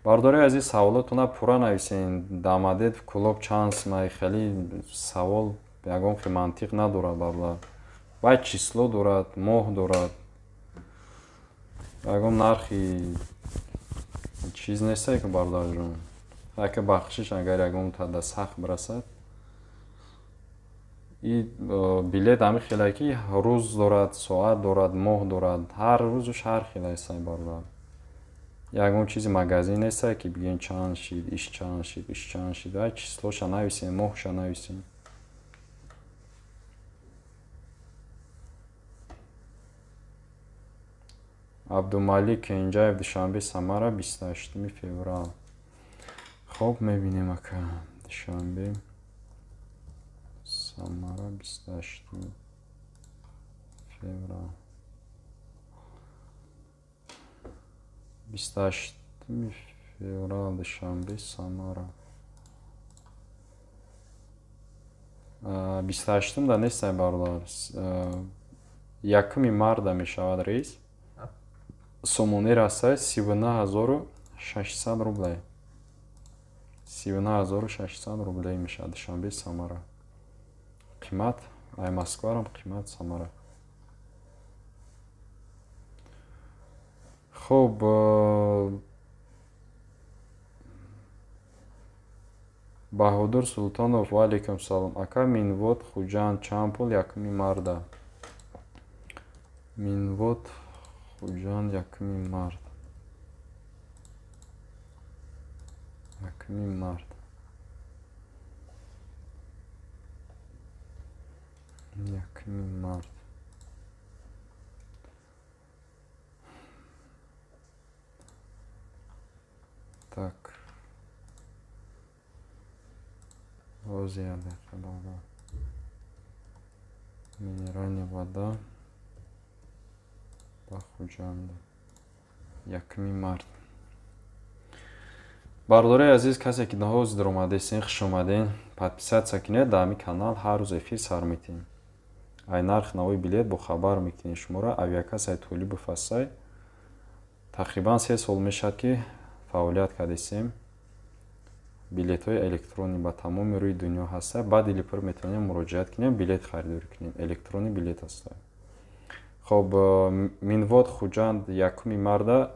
Бардори азиз, саволотуна пура нависен. Дамадедов клуб чанд сум? Хеле савол ягон мантиқ надорад бардар. Баъд число дорад, моҳ дорад. Ягон нархи чиз нестае ки бардарҷон. Ака бахшиш агар ягон тада сахт бирасад. И билет ҳами хеле ки рӯз дорад, соат дорад, моҳ дорад. Ҳар рӯзуш ҳар хеле аст бардар. Ягон чизи магазин нестае ки бигем чанд шид, иш чанд шид, иш чанд шид. Ва числоша нависен, моҳша нависен. Абдумалик Кенҷаев Душанбе Самара 28 феврал. Хоб мебинем ака. Душанбе Самара 28 феврал. 28 феврал Душанбе Самара. 28 да нестае бардар. 1 марда мешавад рейс. Сомони раста 39600 рублей. 39600 рублей мешавад Душанбе Самара. Қимат ай Москварам қимат Самара. Хуб, Баҳодур Султонов ва алейкум салом. Ака Минвод Хуҷанд чанд пул 1 марда? Минвод Хуҷанд 1 мард. 1 мард. 1 мард. Так. Озия дақиқа. Минеральная вода. Ба Хуҷанд 1 март. Бардори азиз, касе ки наҳоз даромадестин, хушомадин. Подписатсия кинед дар ҳамин канал, ҳар рӯз эфир сар метиҳем. Ай нарх навои билет бо хабар мекунем шуморо. Авиакасаи Толибов ҳастай. Тақрибан 3 сол мешавад ки фаъолият кардем. Билетҳои электронӣ ба тамоми рӯи дунё ҳастай. Ба Дилипур метавонем муроҷиат кунем, билет харидорӣ кунем. Электронӣ билет ҳастай. Хоб, Минвод Хуҷанд 1 марда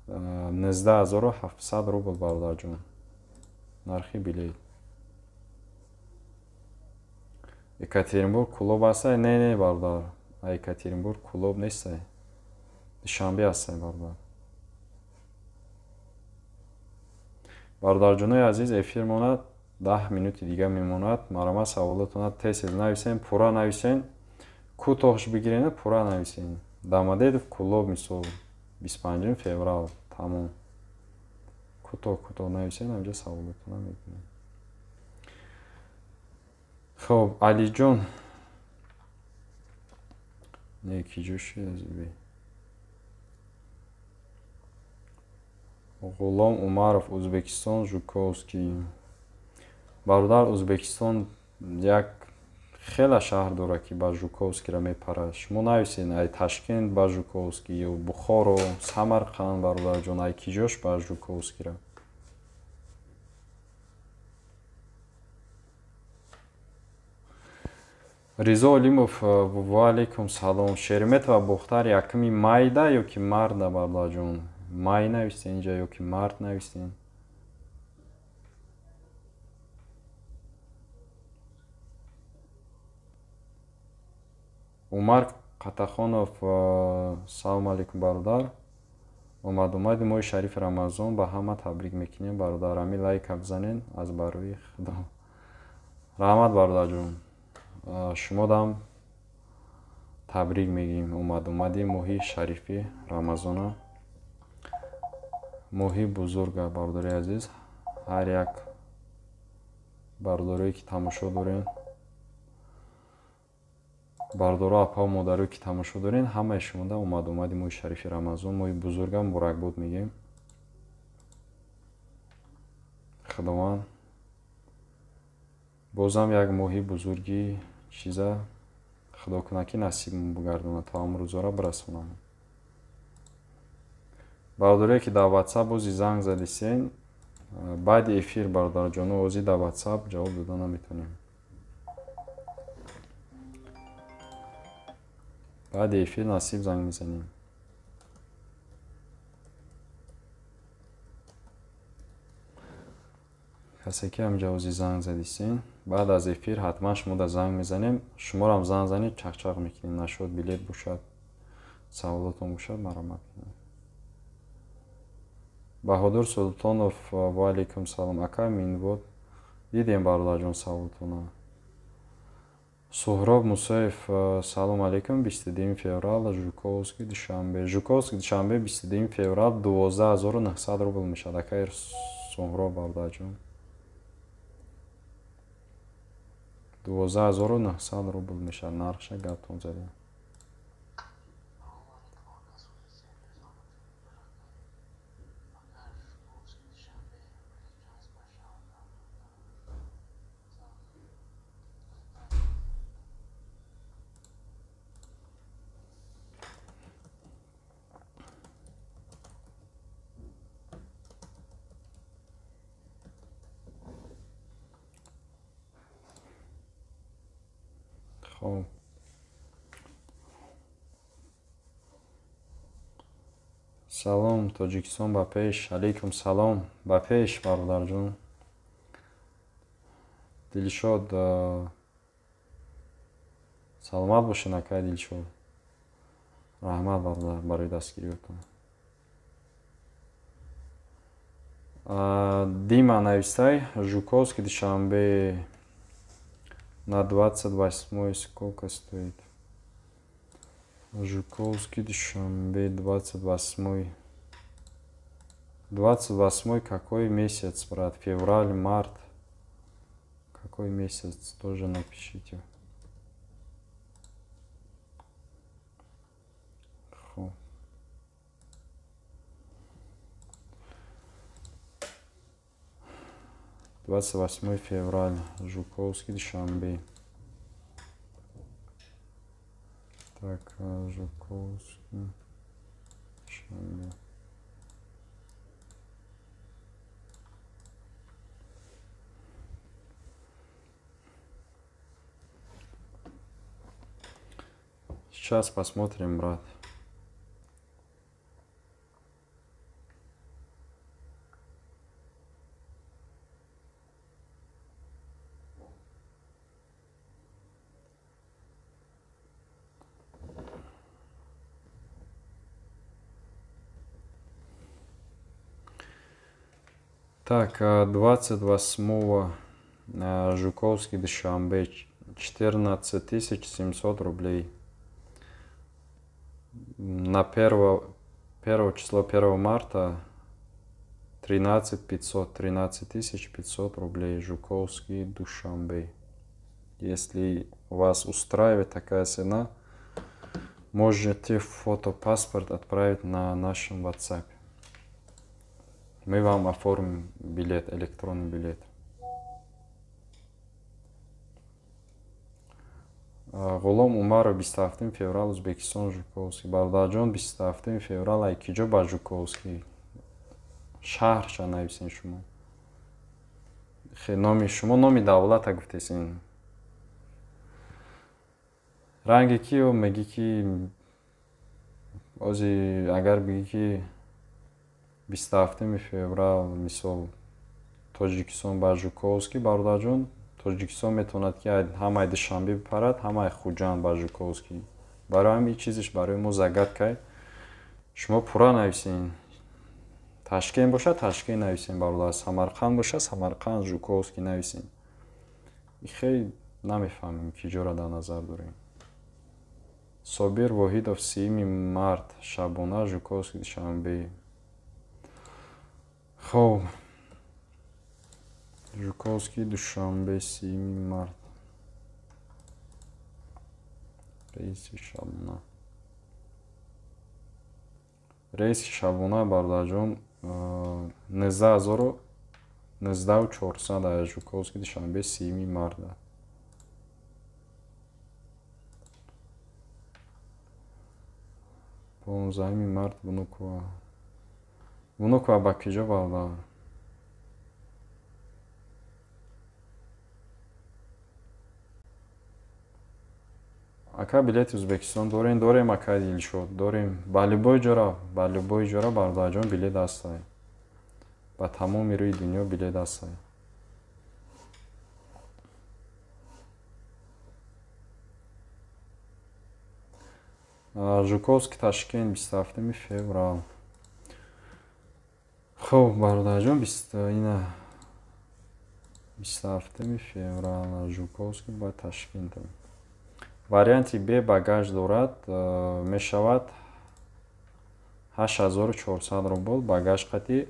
19700 рубл бародарҷон. Нархи билет. Екатеринбург клуб ҳастай? Не бардар. Екатеринбург клуб нестай. Душанбе ҳастай бардар. Бародарҷонои азиз, эфир монад 10 минути дига мемонад. Марама саволотона тез нависен, пура нависен. кӯтоҳш бигирена пурра нависен. Дамадедов куллоб мисол 25 феврал тамом. Кӯтоҳ нависен, ҳамҷо саволотона мекунем. Хоб, Алиҷон. Не, киҷоши азиби. Ғулом Умаров, Узбекистон, Жуковский. Бародар, Узбекистон як хела шаҳр дорад, ки ба Жуковскийра мепарад. Шумо нависен ай Ташкент ба Жуковский, ё Бухоро, Самарқанд, бародарҷон, ай киҷош ба Жуковскийра. Ризо Олимов, ва алейкум салом. Шереметова Бухтар якми майда ё ки марда, бародарҷон? Май навистен инҷа ё ки мард навистен? Умар Қатахонов, салом алейкум бародар. Омади моҳи шарифи Рамазон ба ҳама табрик мекунем бародар. Ами лайка бизанен аз барои Худо. Раҳмат бародарҷон. Шумо дам табрик мегӯем. Омади моҳи шарифи Рамазона. Моҳи бузурга бародари азиз. Ҳар як бародарое ки тамошо дорен, бародаро апа модарое ки тамошо дорен, ҳамаи шумода омади моҳи шарифи Рамазон, моҳи бузурга муборакбод мегӯем. Худованд бозам як моҳи бузурги чиза худо кунад ки насиб бигардонад, то ҳам рӯзора бирасонам. Бародарое ки дар WhatsApp бози занг задисен, баъди эфир бародарҷон ози дар WhatsApp ҷавоб дода наметавонем. Баъди эфир насиб занг мезанем. касе ки ҳам ҷавози занг задисен, баъд аз эфир ҳатман шумо занг мезанем. Шумоам занг занед, чақчақ мекунем. Нашод билет бошад, саволотон бошад, марамат кунем. Баҳодур Султонов, ва алейкум салом. Ака минвод дидем бародарҷон саволотона. Суҳроб Мусоев, салом алейкум. 22 феврал Жуковский Душанбе. Жуковский Душанбе 22 феврал 12900 рубл мешад. Акаи Суҳроб бародарҷон. 12900 рубл мешад. Нархша гартон задем. خب سلام تاجیکستان با پیش. علیکم سلام با پیش برادر جون. دلشاد سلامت باشین اکای دلشاد. رحمت برادر برای دستگیریتون. Дима навистай, Жуковский Душанбе на 28 сколько стоит? Жуковский Душанбе 28. 28 какой месяц, брат? Февраль, март? Какой месяц? Тоже напишите. Хо. 28 февраль, Жуковский Душанбе. Так, Жуковский Душанбе. Сейчас посмотрим, брат. Так, 28 Жуковский Душанбе 14 700 рублей. на первое число 1 марта 13 500 рублей. Жуковский, Душанбе. Если вас устраивает такая цена, можете фотопаспорт отправить на нашем WhatsApp. Мы вам оформим билет, электронный билет. Ғулом Умаров 27 феврал, Узбекистон, Жуковский. Бардаҷон 27 феврал, айкиҷо ба Жуковский. Шаҳрша нависен шумо. Номи шумо номи давлата гуфтесин. Ранги ки меги ки ози агар биги ки 27 феврал мисол Тоҷикистон ба Жуковский, бардаҷон Тоҷикистон метавонад ки ҳамаи Душанбе бипарад, ҳамаи Хуҷанд ба Жуковский. Барои ҳамин чизиш барои мо загадкай. Шумо пурра нависен. Ташкент бошад, Ташкент нависен бародар. Самарқанд бошад, Самарқанд, Жуковский нависен. Хеле намефаҳмем ки ҷора дар назар дорем. Собир Воҳидов 3 март шабона, Жуковский, Душанбе. Хоб Жуковский, Душанбе, 3 март. Рейси шабона. Рейси шабона бардаҷон 19400 Жуковский, Душанбе, 3 март. 15 март Внукова ба киҷо барда. Ака билети Узбекистон дорем ака Дилшод дорем. Ба любой ҷора бардаҷон билет ҳастай. Ба тамоми рӯи дунё билет ҳастай. Жуковский, Ташкент 27 феврал. Хоб бардаҷон 27 феврал Жуковский ба Ташкент. Варианти Б багаж дорад, мешавад 8400 рубл, багаж хати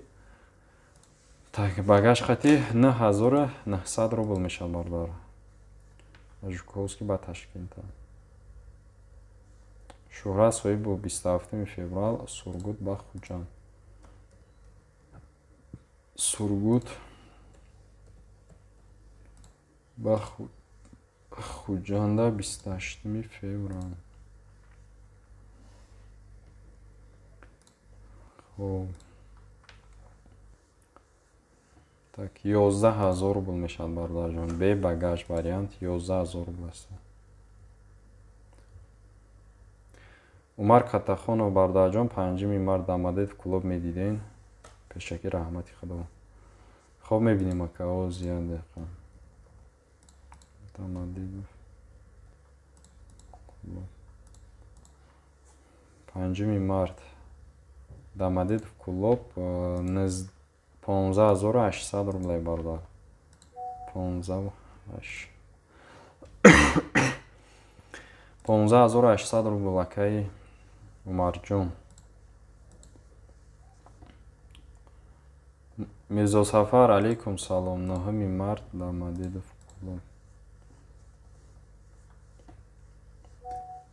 9900 рубл мешавад бардар. Жуковский ба Ташкент. Шӯҳрат Соҳибов 27 феврал, Сургут ба Хуҷанд. Сургут ба Хуҷанда 28 феврал. Хоб так 11000 рубл мешавад бардаҷон. Бе багаж вариант 11000 рубл аст. Умар Катахонов бардаҷон 5 март Дамадед клуб медиден. Пешакӣ раҳмати Худо. Хоб мебинем ака озия деқа. Дамадед 5 март Дамадед клуб 15800 рублей бардар. 15800 рубл акай Умарҷон. Мирзо Сафар алейкум салом. 9 март Дамадедов клуб.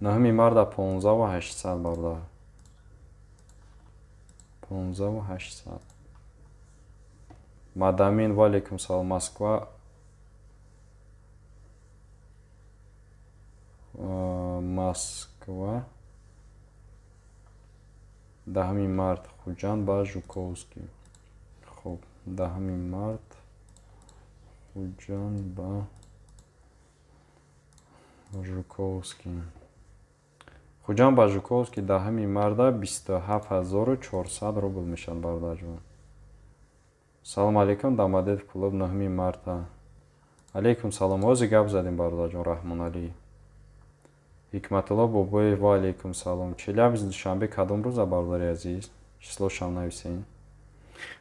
9 марта 15800 бардар. 15800. Мадамин валейкум салом. Москва. Москва. 10 март Хуҷанд ба Жуковский. Хоб 10 март Хуҷанд ба Жуковский. Хуҷанд ба Жуковский 10 марта 27400 рубл мешавад бардаҷон. Салом алейкум Дамадед клуб 9 марта. Алейкум салом. Ози гап задем бардаҷон Раҳмоналӣ. Ҳикматулло Бобоев ва алейкум салом. Челябинск Душанбе кадом рӯза бародари азиз? Числошам нависен.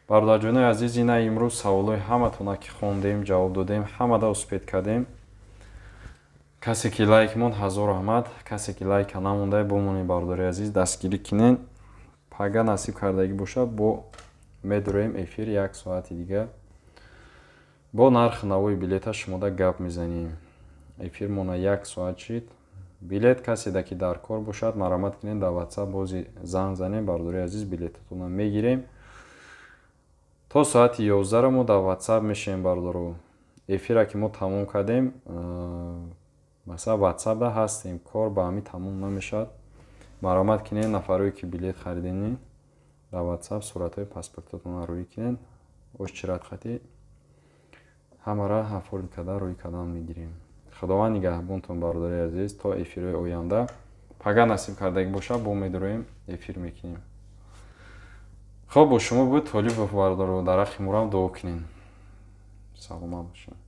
Бародарҷони азиз, ина имрӯз саволои ҳаматона ки хондем, ҷавоб додем, ҳамада успед кардем. касе ки лайк монд ҳазор раҳмат. Касе ки лайка намонда бомони бардори азиз дастгирӣ кинен. Пага насиб кардагӣ бошад бо медуроем эфир 1 соати дига бо нархи навои билета шумода гап мезанем. Эфир мона 1 соат шид. Билет каседа ки дар кор бошад марамат кинен дар WhatsApp бози занг занем бардори азиз билетатона мегирем. То соати 11 мо дар WhatsApp мешем бардоро. Эфира ки мо тамом кардем масалан WhatsApp да ҳастем, кор ба ҳамин тамом намешад. Марамат кинен нафарое ки билет хариденин дар WhatsApp суратҳои паспортатона рӯй кинен. Очират хати ҳамара ҳафоли када рӯи кадан мегирем. Худованд нигаҳбонтон бардори азиз. То эфирҳои оянда пага насиб кардагӣ бошад бо медуроем эфир мекунем. хоб бо шумо буд Толибов бардоро дарахи мурам дуо кинен. Саломат бошед.